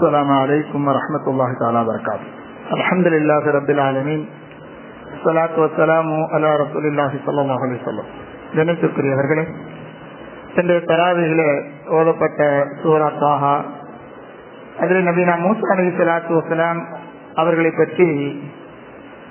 السلام عليكم ورحمة الله تعالى وبركاته. الحمد لله رب العالمين. الصلاة والسلام على رسول الله صلى الله عليه وسلم. கணித்துக்குரியவர்களே, சென்ற தராவிகளே ஓதப்பட்ட சூரா தாஹா, அதில் நபீனா மூசா அலைஹிஸ்ஸலாத்து வஸ்ஸலாம் அவர்களை பற்றி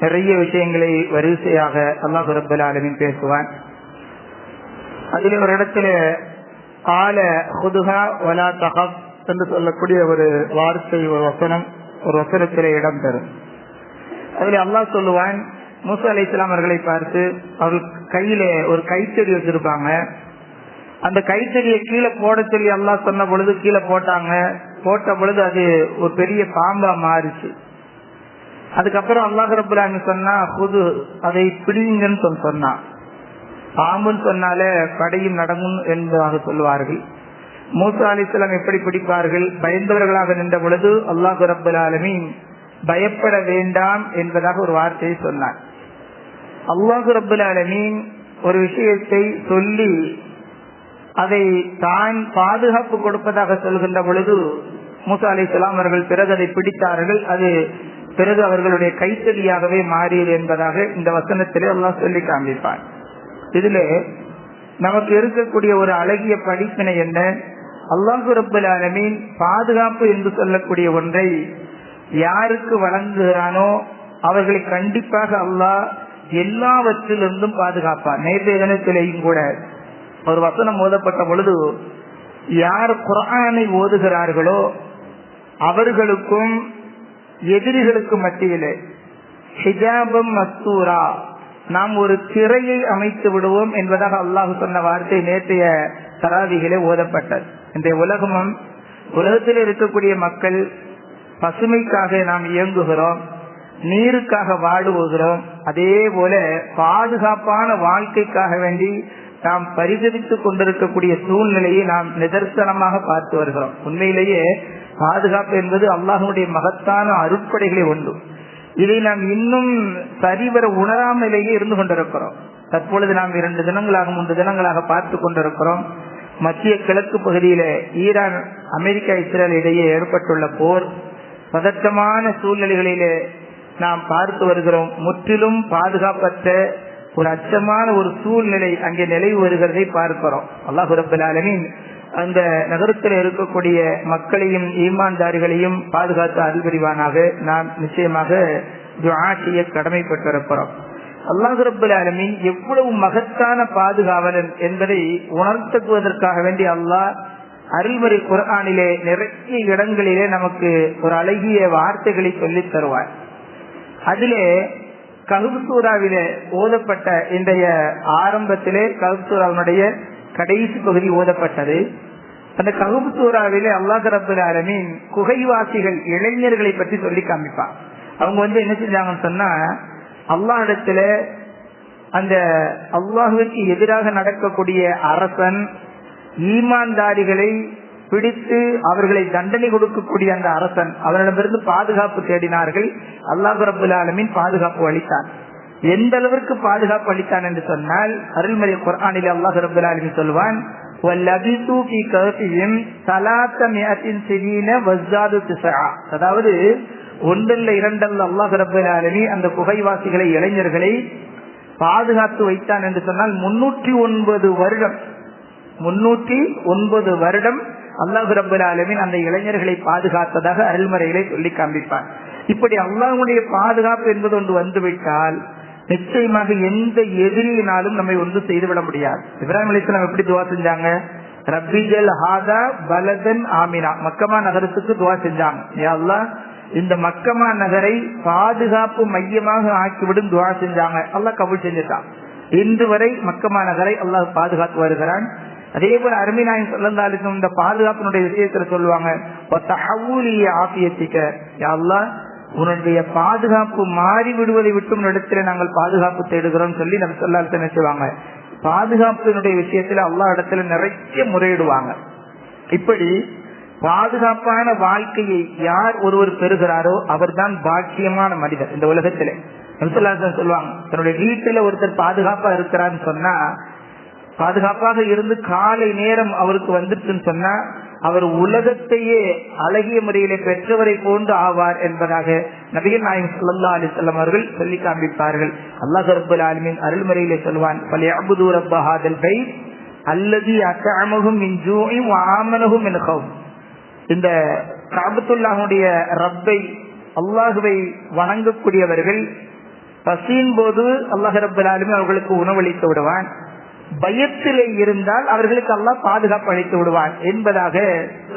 நிறைய விஷயங்களை வரிசையாக அல்லாஹ் ரப்பல் ஆலமீன் பேசுவான். அதில் ஒரு இடத்துல ஆல ஹுதுஹா வலா தஹப் என்று சொல்லக்கூடிய ஒரு வார்த்தை, ஒரு வசனத்திலே இடம்பெறும். அதில் அல்லாஹ் சொல்லுவான், மூசா அலைஹிஸ்ஸலாம் அவர்களை பார்த்து, அவர்கள் கையில ஒரு கைத்தறி வச்சிருப்பாங்க. அந்த கைத்தறியை கீழே போட சொல்லி அல்லாஹ் சொன்ன பொழுது கீழே போட்டாங்க. போட்ட பொழுது அது ஒரு பெரிய பாம்பா மாறிச்சு. அதுக்கப்புறம் அல்லாஹ் ரப்பல் ஆலமீன் சொன்னா, ஹுது, அதை பிடிங்கன்னு சொன்னான். பாம்புன்னு சொன்னாலே படையும் நடங்கும் என்பதாக சொல்வார்கள். மூசா அலைஹிஸ்ஸலாம் எப்படி பிடிப்பார்கள்? பயந்தவர்களாக நின்ற பொழுது அல்லாஹ் ரப்பல் ஆலமீன் பயப்பட வேண்டாம் என்பதாக ஒரு வார்த்தையை சொன்னார். அல்லாஹ் ரப்பல் ஆலமீன் ஒரு விஷயத்தை சொல்லி அதை தான் பாதுகாப்பு கொடுப்பதாக சொல்கின்ற பொழுது மூசா அலைஹிஸ்ஸலாம் அவர்கள் பிறகு அதை பிடித்தார்கள். அது பிறகு அவர்களுடைய கைத்தறியாகவே மாறியது என்பதாக இந்த வசனத்திலே அல்லாஹ் சொல்லி காண்பிப்பார். இதிலே நமக்கு இருக்கக்கூடிய ஒரு அழகிய படிப்பினை என்ன? அல்லாஹ் ரப்பல் ஆலமீன் பாதுகாப்பு என்று சொல்லக்கூடிய ஒன்றை யாருக்கு வழங்குகிறானோ அவர்களை கண்டிப்பாக அல்லாஹ் எல்லாவற்றிலிருந்தும் பாதுகாப்பார். நேற்றைய தினத்திலேயும் கூட ஒரு வசனம் ஓதப்பட்ட பொழுது, யார் குர்ஆனை ஓதுகிறார்களோ அவர்களுக்கும் எதிரிகளுக்கு மத்தியிலே ஹிஜாபம் மஸ்தூரா, நாம் ஒரு திரையை அமைத்து விடுவோம் என்பதாக அல்லாஹ் சொன்ன வார்த்தை நேற்றைய தராவிகளே ஓதப்பட்டது. இன்றைய உலகத்தில் இருக்கக்கூடிய மக்கள் பசுமைக்காக நாம் இயங்குகிறோம், நீருக்காக வாடுகிறோம். அதே போல பாதுகாப்பான வாழ்க்கைக்காக வேண்டி நாம் பரிதவித்துக் கொண்டிருக்கக்கூடிய சூழ்நிலையை நாம் நிதர்சனமாக பார்த்து வருகிறோம். உண்மையிலேயே பாதுகாப்பு என்பது அல்லாஹ்வுடைய மகத்தான அருட்படைகளை ஒன்று. இதை நாம் இன்னும் சரிவர உணராமலேயே இருந்து கொண்டிருக்கிறோம். தற்பொழுது நாம் 2 தினங்களாக 3 தினங்களாக பார்த்து கொண்டிருக்கிறோம். மத்திய கிழக்கு பகுதியில ஈரான், அமெரிக்கா, இஸ்ரேல் இடையே ஏற்பட்டுள்ள போர், பதற்றமான சூழ்நிலைகளிலே நாம் பார்த்து வருகிறோம். முற்றிலும் பாதுகாப்பற்ற ஒரு அச்சமான ஒரு சூழ்நிலை அங்கே நிலவி வருகிறதை பார்க்கிறோம். அல்லாஹ் ரப்பல் ஆலமீன் அந்த நகரத்தில் இருக்கக்கூடிய மக்களையும் ஈமான்தாரிகளையும் பாதுகாத்து அருள் புரிவானாக. நாம் நிச்சயமாக துஆ செய்ய கடமைப்பட்டிருக்கிறோம். அல்லாஹ் ரப்பல் ஆலமீன் எவ்வளவு மகத்தான பாதுகாவலன் என்பதை உணர்த்துவதற்காக வேண்டி அல்லாஹ் அருள்மறை குர்ஆனிலே நிறைய இடங்களிலே நமக்கு ஒரு அழகிய வார்த்தைகளை சொல்லித் தருவார். அதிலே கஹ்ஃப் சூராவிலே ஓதப்பட்ட இன்றைய ஆரம்பத்திலே கஹ்ஃப் சூராவினுடைய கடைசி பகுதி ஓதப்பட்டது. அந்த கஹ்ஃப் சூராவிலே அல்லாஹ் ரப்பல் ஆலமீன் குகைவாசிகள், இளைஞர்களை பற்றி சொல்லி காமிப்பான். அவங்க என்ன செஞ்சாங்கன்னு சொன்னா, அல்லாஹ்விடத்துல அந்த அல்லாஹ்வுக்கு எதிராக நடக்கக்கூடிய அரசன் ஈமான்தாரிகளை பிடித்து அவர்களை தண்டனை கொடுக்கக்கூடிய அந்த அரசன், அவரிடமிருந்து பாதுகாப்பு தேடினார்கள். அல்லாஹ் ரப்பல் ஆலமீன் பாதுகாப்பு அளித்தான். எந்த அளவிற்கு பாதுகாப்பு அளித்தான் என்று சொன்னால், அருள்மறை குர்ஆனிலே அல்லாஹ் ரப்பல் ஆலமீன் சொல்வான், வல்லபிது ஃபீ கஹ்ஃபிஹிம் 300 சினீன வஸாது 9. அதாவது ஒன்றல்ல இரண்டல்ல அல்லாஹ் ரப்பல் ஆலமீன் அந்த குகைவாசிகளை, இளைஞர்களை பாதுகாத்து வைத்தான் என்று சொன்னால் 309 வருடம், 309 வருடம் அல்லாஹ் ரப்பல் ஆலமீன் அந்த இளைஞர்களை பாதுகாத்ததாக அருள்மறைகளை சொல்லி காண்பிப்பார். இப்படி அல்லாஹ்வுடைய பாதுகாப்பு என்பது ஒன்று வந்துவிட்டால் நிச்சயமாக எந்த எதிரியினாலும் நம்மை ஒன்று செய்துவிட முடியாது. இப்ராஹிம் அலைஹிஸ்ஸலாம் எப்படி துவா செஞ்சாங்க? ரப்பிஜல் ஹாதா பலதன் ஆமினா, மக்கமா நகரத்துக்கு துவா செஞ்சாங்க. யா அல்லாஹ், இந்த மக்கமா நகரை பாதுகாப்பு மையமாக ஆக்கிவிடும் துவா செஞ்சாங்க. அல்லாஹ் கபூல் செஞ்சுட்டான். இன்று வரை மக்கமா நகரை அல்லாஹ் பாதுகாத்து வருகிறான். அதே போல அருமை நாயகம் ஸல்லல்லாஹு அலைஹி வஸல்லம் இந்த பாதுகாப்பினுடைய விஷயத்துல சொல்லுவாங்க, யா அல்லாஹ், உன்னுடைய பாதுகாப்பு மாறி விடுவதை விட்டும் இடத்துல நாங்கள் பாதுகாப்பு தேடுகிறோம் சொல்லி நபி ஸல்லல்லாஹு அலைஹி வஸல்லம் செய்வாங்க. பாதுகாப்பினுடைய விஷயத்துல அல்லாஹ் இடத்துல நிறைய முறையிடுவாங்க. இப்படி பாதுகாப்பான வாழ்க்கையை யார் ஒருவர் பெறுகிறாரோ அவர்தான் பாக்கியமான மனிதர் இந்த உலகத்திலே. நபி ஸல்லல்லாஹு அலைஹி வஸல்லம் சொல்லுவாங்க, தன்னுடைய வீட்டுல ஒருத்தர் பாதுகாப்பா இருக்கிறான்னு சொன்னா, பாதுகாப்பாக இருந்து காலை நேரம் அவருக்கு வந்துட்டுன்னு சொன்னா அவர் உலகத்தையே அழகிய முறையிலே பெற்றவரை போன்று ஆவார் என்பதாக நபிகள் நாயகம் ஸல்லல்லாஹு அலைஹி வஸல்லம் அவர்கள் சொல்லி காண்பிப்பார்கள். அல்லாஹ் ரப்பல் ஆலமீன் அருள்முறையிலே சொல்வான், ஃபல்யஅபுது ரப்ப ஹாதல் பைத் அல்லதி அத்அமஹும் மின் ஜூஇன் வ ஆமனஹும் மின் கௌஃப். இந்த கஅபத்துல்லாஹுடைய ரப்பை அல்லாஹுவை வணங்கக்கூடியவர்கள் பசியின் போது அல்லாஹ் ரப்பல் ஆலமீன் அவர்களுக்கு உணவளித்து விடுவான், பயத்திலே இருந்தால் அவர்களுக்கு அல்லாஹ் பாதுகாப்பு அளித்து விடுவான் என்பதாக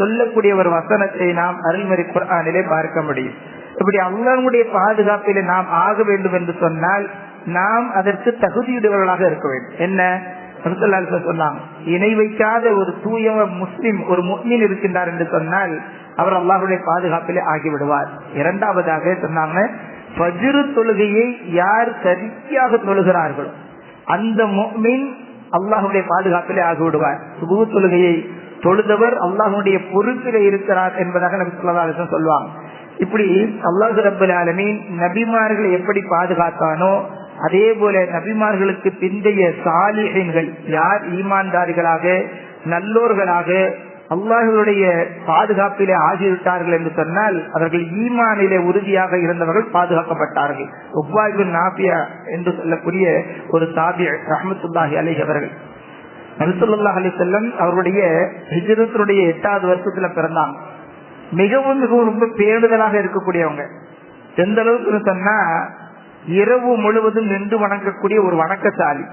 சொல்லக்கூடிய ஒரு வசனத்தை நாம் அருள்மறை குர்ஆனிலே பார்க்க முடியும். இப்படி அல்லாஹ்வுடைய பாதுகாப்பிலே நாம் ஆக வேண்டும் என்று சொன்னால் நாம் அதற்கு தகுதியுடையவர்களாக இருக்க வேண்டும். என்ன சொன்னாங்க, இணை வைக்காத ஒரு தூய முஸ்லிம் ஒரு முஃமின் இருக்கின்றார் என்று சொன்னால் அவர் அல்லாஹ்வுடைய பாதுகாப்பிலே ஆகிவிடுவார். இரண்டாவதாக சொன்னாங்க, ஃபஜ்ர் தொழுகையை யார் சரியாக தொழுகிறார்களோ அந்த முஃமின் அல்லாஹ்வுடைய பாதுகாப்பிலே ஆகிவிடுவார். சுபஹ் தொழுகையை தொழுதவர் அல்லாஹ்வுடைய பொறுப்பிலே இருக்கிறார் என்பதாக நபி ஸல்லல்லாஹு அலைஹி வஸல்லம் சொல்வாங்க. இப்படி அல்லாஹ் ரப்பல் ஆலமீன் நபிமார்களை எப்படி பாதுகாத்தானோ அதே போல நபிமார்களுக்கு பிந்தைய சாலிஹீன்கள் யார் ஈமான்தாரிகளாக நல்லோர்களாக அல்லாஹ்வுடைய பாதுகாப்பிலே ஆகிவிட்டார்கள் என்று சொன்னால் அவர்கள் ஈமானிலே உறுதியாக இருந்தவர்கள் பாதுகாக்கப்பட்டார்கள். உக்பா இப்னு நாஃபியா என்று சொல்லக்கூடிய ஒரு தாபிஈ ரஹ்மத்துல்லாஹி அலைஹி அவர்கள் நபி ஸல்லல்லாஹு அலைஹி வஸல்லம் அவருடைய ஹிஜ்ரத்துடைய 8வது வருஷத்துல பிறந்தாங்க. மிகவும் ரொம்ப பேணுதலாக இருக்கக்கூடியவங்க. எந்த அளவுக்கு சொன்னா இரவு முழுவதும் நின்று வணங்கக்கூடிய ஒரு வணக்கசாலி.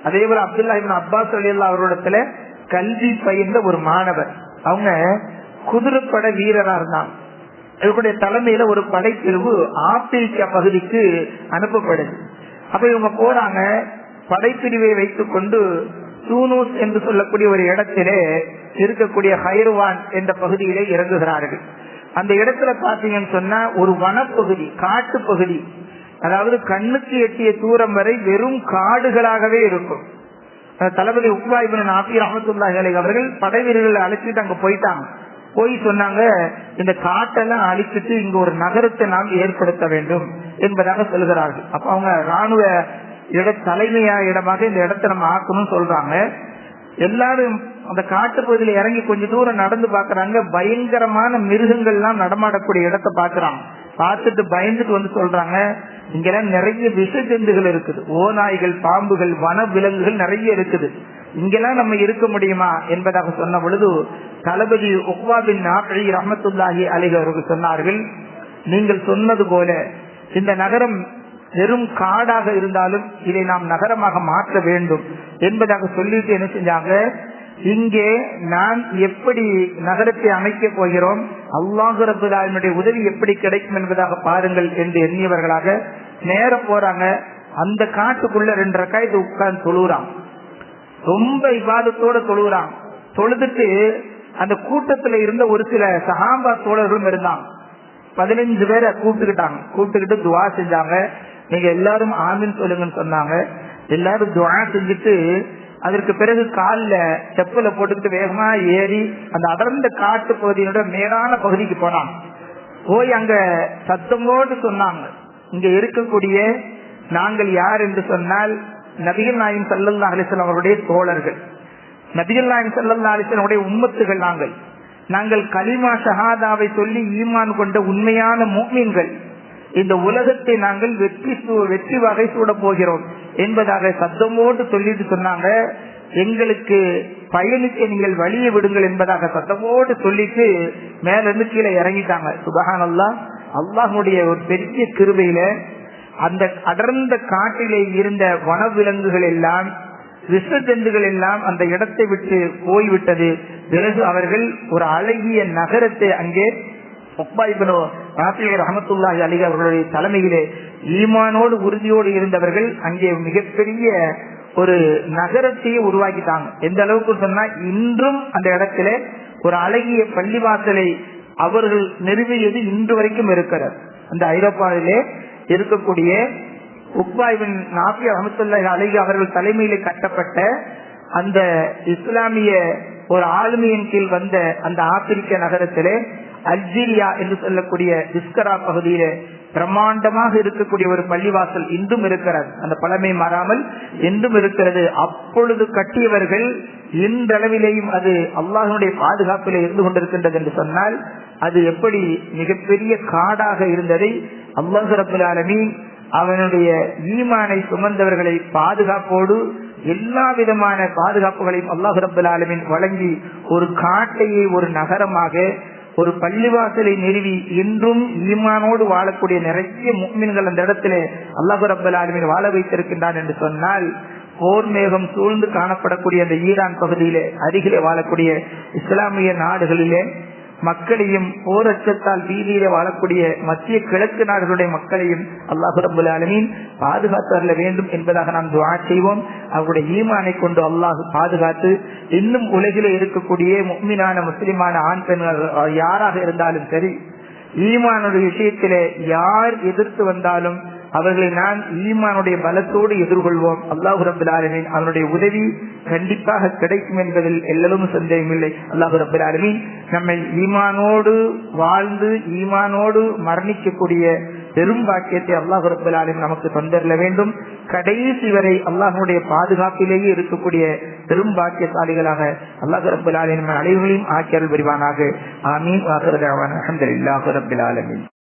அதே போல அப்துல்லா இப்னு அப்பாஸ் ரலியல்லாஹு அவரிடத்துல கல்வி பயின்ற ஒரு மாணவர். அவங்க குதிரைப்படை வீரரா இருந்தாங்க. இவருடைய தலைமையில ஒரு படைப்பிரிவு ஆப்பிரிக்கா பகுதிக்கு அனுப்பப்படுது. அப்ப இவங்க போறாங்க, படைப்பிரிவை வைத்துக் கொண்டு சூனூஸ் என்று சொல்லக்கூடிய ஒரு இடத்திலே இருக்கக்கூடிய ஹைர்வான் என்ற பகுதியிலே இறங்குகிறார்கள். அந்த இடத்துல பாத்தீங்கன்னு சொன்னா ஒரு வனப்பகுதி, காட்டு பகுதி, அதாவது கண்ணுக்கு எட்டிய தூரம் வரை வெறும் காடுகளாகவே இருக்கும். தளபதி உக்பா இப்னு நாஃபி ரஹ்மத்துல்லாஹி அலைஹி அவர்கள் படை வீரர்களை அழைச்சிட்டு அங்க போயிட்டாங்க. போய் சொன்னாங்க, இந்த காட்டெல்லாம் அழிச்சிட்டு இங்க ஒரு நகரத்தை நாம் ஏற்படுத்த வேண்டும் என்பதாக சொல்கிறார்கள். அப்ப அவங்க ராணுவ தலைமையா இடமாக இந்த இடத்தை நம்ம ஆக்கணும்னு சொல்றாங்க. எல்லாரும் அந்த காட்டு பகுதியில இறங்கி கொஞ்ச தூரம் நடந்து பாக்குறாங்க. பயங்கரமான மிருகங்கள்லாம் நடமாடக்கூடிய இடத்தை பாக்குறாங்க. பார்த்துட்டு பயந்துட்டு வந்து சொல்றாங்க, இங்கெல்லாம் நிறைய விஷ ஜந்துகள் இருக்குது, ஓநாய்கள், பாம்புகள், வன விலங்குகள் நிறைய இருக்குது, இங்கெல்லாம் நம்ம இருக்க முடியுமா என்பதாக சொன்ன பொழுது தளபதி உக்பா பின் நாஃபி ரஹ்மத்துல்லாஹி அலைஹி அவர்கள் சொன்னார்கள், நீங்கள் சொன்னது போல இந்த நகரம் வெறும் காடாக இருந்தாலும் இதை நாம் நகரமாக மாற்ற வேண்டும் என்பதாக சொல்லிட்டு என்ன செஞ்சாங்க, இங்கே நாம் எப்படி நகரத்தை அமைக்க போகிறோம், அல்லாஹ் ரப்பல் ஆலமீனுடைய உதவி எப்படி கிடைக்கும் என்பதாக பாருங்கள் என்று எண்ணியவர்களாக நேர போறாங்க. அந்த காட்டுக்குள்ள 2 ரக்காயத்து உட்கார்ந்து தொழுறான். ரொம்ப இபாதத்தோட தொழுறான். தொழுதுட்டு அந்த கூட்டத்துல இருந்த ஒரு சில சஹாபா தோழர்களும் இருந்தாங்க. 15 பேரை கூப்பிட்டுக்கிட்டு துவா செஞ்சாங்க. நீங்க எல்லாரும் ஆமீன் சொல்லுங்கன்னு சொன்னாங்க. எல்லாரும் துவா செஞ்சுட்டு அதற்கு பிறகு காலில் செப்பலை போட்டுக்கிட்டு வேகமா ஏறி அந்த அடர்ந்த காட்டு பகுதியோட மேலான பகுதிக்கு போனாங்க. போய் அங்க சத்தமோடு சொன்னாங்க, இங்க இருக்கக்கூடிய நாங்கள் யார் என்று சொன்னால் நபிகள் நாயகம் ஸல்லல்லாஹு அலைஹி வஸல்லம் அவருடைய தோழர்கள், நபிகள் நாயகம் ஸல்லல்லாஹு அலைஹி வஸல்லம் அவருடைய உம்மத்துகள், நாங்கள் கலிமா ஷஹாதாவை சொல்லி ஈமான் கொண்ட உண்மையான முஃமின்கள், இந்த உலகத்தை நாங்கள் வெற்றி வகை சூட போகிறோம் என்பதாக சத்தமோடு சொல்லிட்டு சொன்னாங்க. எங்களுக்கு பயணிக்க நீங்கள் வழியை விடுங்கள் என்பதாக சத்தமோடு சொல்லிட்டு மேல இருந்து கீழே இறங்கிட்டாங்க. சுப்ஹானல்லாஹ், அல்லாஹ்வுடைய ஒரு பெரிய கிருபையில அந்த அடர்ந்த காட்டிலே இருந்த வனவிலங்குகள் எல்லாம், விஷ ஜந்துகள் எல்லாம் அந்த இடத்தை விட்டு போய்விட்டது. பிறகு அவர்கள் ஒரு அழகிய நகரத்தை அங்கே உக்பா இப்னு நாஃபி ரஹ்மத்துல்லாஹி அலைஹி அவர்களுடைய தலைமையிலே ஈமானோடு உறுதியோடு இருந்தவர்கள் அங்கே மிகப்பெரிய ஒரு நகரத்தையே உருவாக்கிட்டாங்க. எந்த அளவுக்கு சொன்னா இன்றும் அந்த இடத்துல ஒரு அழகிய பள்ளிவாசலை அவர்கள் நிறுவியது இன்று வரைக்கும் இருக்கிறது. அந்த ஐரோப்பாவிலே இருக்கக்கூடிய உக்பா இப்னு நாஃபி ரஹ்மத்துல்லாஹி அலைஹி அவர்கள் தலைமையிலே கட்டப்பட்ட அந்த இஸ்லாமிய ஒரு ஆளுமையின் கீழ் வந்த அந்த ஆப்பிரிக்க நகரத்திலே அல்ஜீரியா என்று சொல்லக்கூடிய பிஸ்கரா பகுதியில பிரம்மாண்டமாக இருக்கக்கூடிய ஒரு பள்ளிவாசல் இன்றும் இருக்கிறது. அந்த பழமை மாறாமல் இன்றும் இருக்கிறது. அப்பொழுது கட்டியவர்கள் இன்றளவிலேயும் அது அல்லாஹ்வுடைய பாதுகாப்பில் இருந்து கொண்டிருக்கின்றது என்று சொன்னால் அது எப்படி மிகப்பெரிய காடாக இருந்ததை அல்லாஹ் ரப்பல் ஆலமீன் அவனுடைய ஈமானை சுமந்தவர்களை பாதுகாப்போடு எல்லா விதமான பாதுகாப்புகளையும் அல்லாஹ் ரப்பல் ஆலமீன் வழங்கி ஒரு காட்டையை ஒரு நகரமாக ஒரு பள்ளிவாசலை நிறுவி இன்றும் ஈமானோடு வாழக்கூடிய நிறைய முஃமின்கள் அந்த இடத்திலே அல்லாஹ் ரப்பல் ஆலமீன் வாழ வைத்திருக்கின்றான் என்று சொன்னால் போர் மேகம் சூழ்ந்து காணப்படக்கூடிய அந்த ஈரான் பகுதியிலே அருகிலே வாழக்கூடிய இஸ்லாமிய நாடுகளிலே மக்களையும் போர் அச்சத்தால் பீதியிலே வாழக்கூடிய மத்திய கிழக்கு நாடுகளுடைய மக்களையும் அல்லாஹ் ரப்பல் ஆலமீன் பாதுகாத்து வரல வேண்டும் என்பதாக நாம் துஆ செய்வோம். அவருடைய ஈமானை கொண்டு அல்லாஹ் பாதுகாத்து இன்னும் உலகிலே இருக்கக்கூடிய முஃமினான முஸ்லிமான ஆண் பெண்கள் யாராக இருந்தாலும் சரி, ஈமானுடைய விஷயத்திலே யார் எதிர்த்து வந்தாலும் அவர்களை நான் ஈமானுடைய பலத்தோடு எதிர்கொள்வோம். அல்லாஹ் ரப்பல் ஆலமீன் அவனுடைய உதவி கண்டிப்பாக கிடைக்கும் என்பதில் எல்லோரும் சந்தேகமில்லை. அல்லாஹ் ரப்பல் ஆலமீன் நம்மை ஈமானோடு வாழ்ந்து ஈமானோடு மரணிக்கக்கூடிய பெரும் பாக்கியத்தை அல்லாஹ் ரப்பல் ஆலமீன் நமக்கு தந்தரல வேண்டும். கடைசி வரை அல்லாஹ்வுடைய பாதுகாப்பிலேயே இருக்கக்கூடிய பெரும் பாக்கியசாலிகளாக அல்லாஹ் ரப்பல் ஆலமீன் அனைவரையும் ஆக்கி அருள் புரிவானாக. ஆமீன். வாஹிரு தஅவானா அல்ஹம்துலில்லாஹி ரப்பில் ஆலமீன்.